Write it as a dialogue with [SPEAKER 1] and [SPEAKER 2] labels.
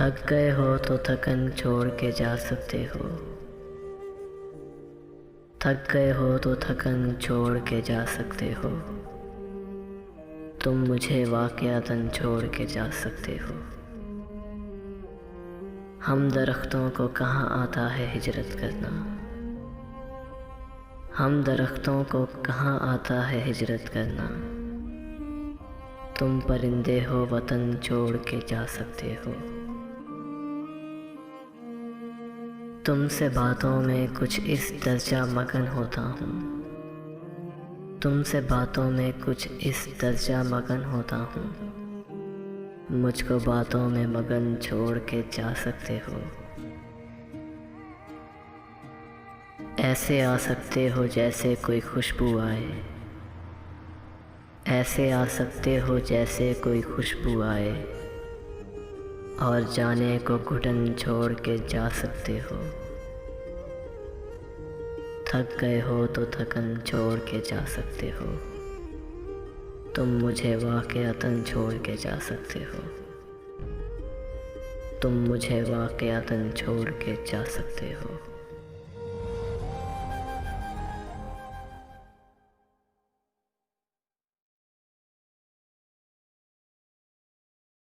[SPEAKER 1] थक गए हो तो थकन छोड़ के जा सकते हो। थक गए हो तो थकन छोड़ के जा सकते हो। तुम मुझे वाक़यातन छोड़ के जा सकते हो। हम दरख्तों को कहाँ आता है हिजरत करना। हम दरख्तों को कहाँ आता है हिजरत करना। तुम परिंदे हो वतन छोड़ के जा सकते हो। तुमसे बातों में कुछ इस दर्जा मगन होता हूँ। तुमसे बातों में कुछ इस दर्जा मगन होता हूँ। मुझको बातों में मगन छोड़ के जा सकते हो। ऐसे आ सकते हो जैसे कोई खुशबू आए। ऐसे आ सकते हो जैसे कोई खुशबू आए। और जाने को घुटन छोड़ के जा सकते हो। थक गए हो तो थकन छोड़ के जा सकते हो। तुम मुझे वाक़यातन छोड़ के जा सकते हो। तुम मुझे वाक़यातन छोड़ के जा सकते हो।